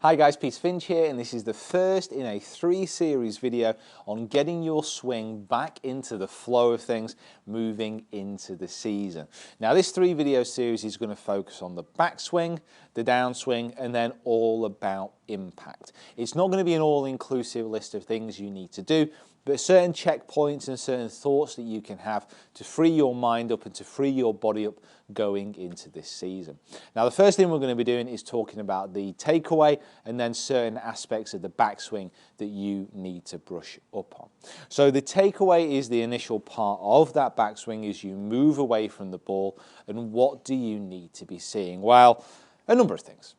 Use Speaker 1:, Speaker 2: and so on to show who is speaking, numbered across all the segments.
Speaker 1: Hi guys, Finch here, and this is the first in a 3-series video on getting your swing back into the flow of things moving into the season. Now this 3-video series is going to focus on the backswing, the downswing, and then all about impact. It's not going to be an all-inclusive list of things you need to do, but certain checkpoints and certain thoughts that you can have to free your mind up and to free your body up going into this season. Now the first thing we're going to be doing is talking about the takeaway and then certain aspects of the backswing that you need to brush up on. So the takeaway is the initial part of that backswing as you move away from the ball, and what do you need to be seeing? Well, a number of things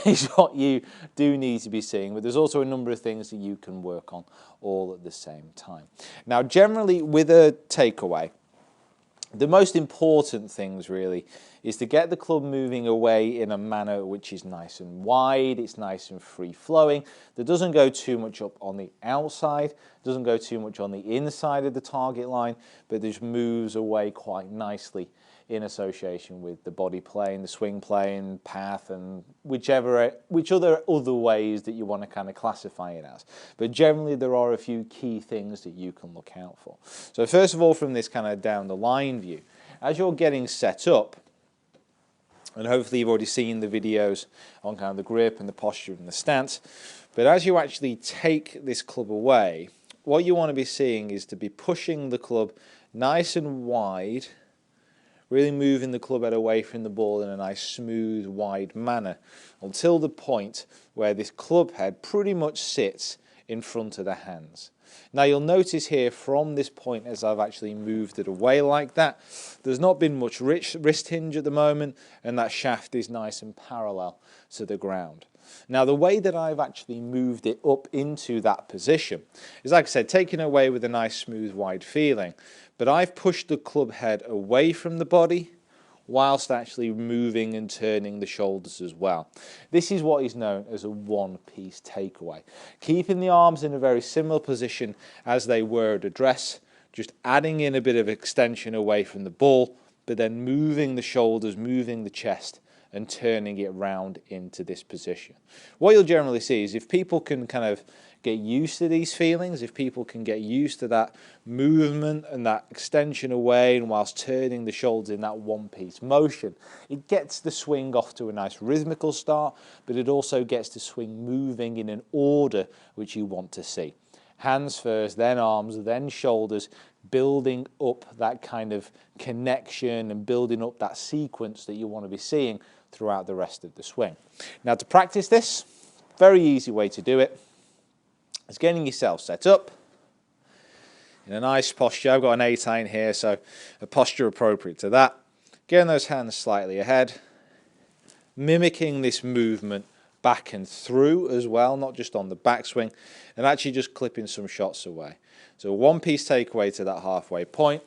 Speaker 1: is what you do need to be seeing, but there's also a number of things that you can work on all at the same time. Now generally with a takeaway, the most important things really is to get the club moving away in a manner which is nice and wide, it's nice and free flowing, that doesn't go too much up on the outside, doesn't go too much on the inside of the target line, but just moves away quite nicely in association with the body plane, the swing plane, path, and which other ways that you want to kind of classify it as. But generally there are a few key things that you can look out for. So first of all, from this kind of down the line view, as you're getting set up, and hopefully you've already seen the videos on kind of the grip and the posture and the stance, but as you actually take this club away, what you want to be seeing is to be pushing the club nice and wide, really moving the club head away from the ball in a nice smooth wide manner until the point where this club head pretty much sits in front of the hands. Now you'll notice here from this point, as I've actually moved it away like that, there's not been much wrist hinge at the moment, and that shaft is nice and parallel to the ground. Now the way that I've actually moved it up into that position is, like I said, taking away with a nice smooth wide feeling, but I've pushed the club head away from the body whilst actually moving and turning the shoulders as well. This is what is known as a one-piece takeaway. Keeping the arms in a very similar position as they were at address, just adding in a bit of extension away from the ball, but then moving the shoulders, moving the chest, and turning it round into this position. What you'll generally see is if people can kind of get used to these feelings, if people can get used to that movement and that extension away and whilst turning the shoulders in that one-piece motion, it gets the swing off to a nice rhythmical start, but it also gets the swing moving in an order which you want to see. Hands first, then arms, then shoulders, building up that kind of connection and building up that sequence that you want to be seeing throughout the rest of the swing. Now to practice this, very easy way to do it is getting yourself set up in a nice posture. I've got an 8-iron here, so a posture appropriate to that. Getting those hands slightly ahead, mimicking this movement back and through as well, not just on the backswing, and actually just clipping some shots away. So a one-piece takeaway to that halfway point,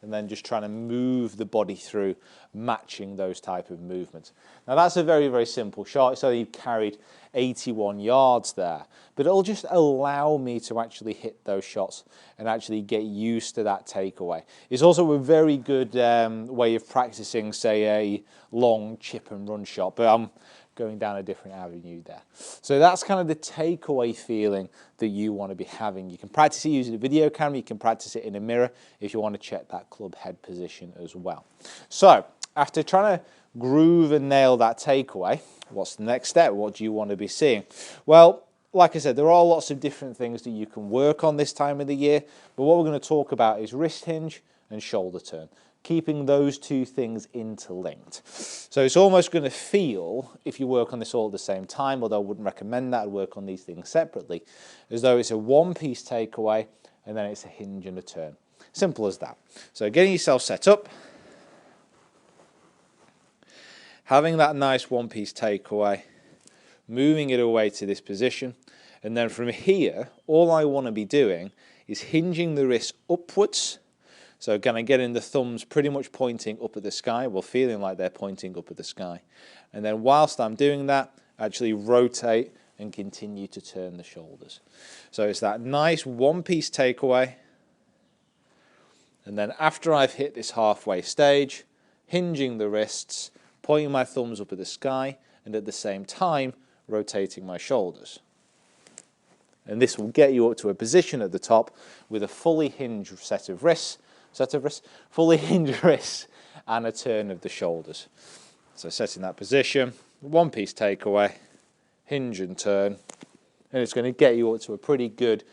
Speaker 1: and then just trying to move the body through, matching those type of movements. Now that's a very, very simple shot. So you've carried 81 yards there, but it'll just allow me to actually hit those shots and actually get used to that takeaway. It's also a very good way of practicing, say, a long chip and run shot, but I'm going down a different avenue there. So that's kind of the takeaway feeling that you want to be having. You can practice it using a video camera, you can practice it in a mirror if you want to check that club head position as well. So after trying to groove and nail that takeaway, what's the next step? What do you want to be seeing? Well, like I said, there are lots of different things that you can work on this time of the year, but what we're going to talk about is wrist hinge and shoulder turn, keeping those two things interlinked. So it's almost going to feel, if you work on this all at the same time, although I wouldn't recommend that, I'd work on these things separately, as though it's a one-piece takeaway and then it's a hinge and a turn. Simple as that. So getting yourself set up, having that nice one-piece takeaway, moving it away to this position, and then from here, all I want to be doing is hinging the wrist upwards. So kind of getting the thumbs pretty much pointing up at the sky, well, feeling like they're pointing up at the sky. And then whilst I'm doing that, actually rotate and continue to turn the shoulders. So it's that nice one-piece takeaway. And then after I've hit this halfway stage, hinging the wrists, pointing my thumbs up at the sky, and at the same time, rotating my shoulders. And this will get you up to a position at the top with a fully hinged fully hinged wrists and a turn of the shoulders. So setting that position, one piece takeaway, hinge and turn, and it's going to get you up to a pretty good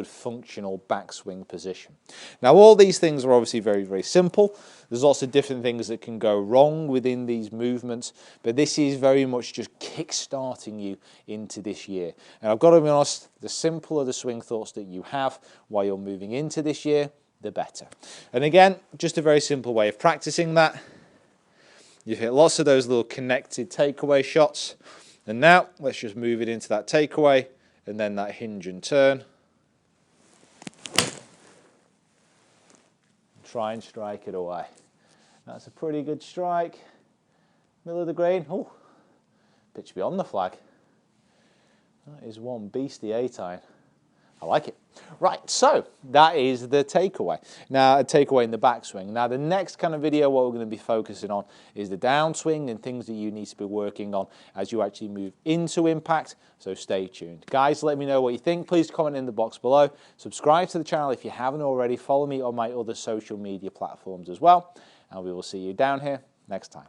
Speaker 1: functional backswing position. Now all these things are obviously very, very simple. There's lots of different things that can go wrong within these movements, but this is very much just kick-starting you into this year. And I've got to be honest, the simpler the swing thoughts that you have while you're moving into this year, the better. And again, just a very simple way of practicing that. You've hit lots of those little connected takeaway shots. And now let's just move it into that takeaway and then that hinge and turn. Try and strike it away. That's a pretty good strike. Middle of the green. Oh, pitch beyond the flag. That is one beastly 8-iron. I like it. Right, so that is the takeaway. Now, a takeaway in the backswing. Now, the next kind of video, what we're going to be focusing on is the downswing and things that you need to be working on as you actually move into impact, so stay tuned. Guys, let me know what you think. Please comment in the box below. Subscribe to the channel if you haven't already. Follow me on my other social media platforms as well, and we will see you down here next time.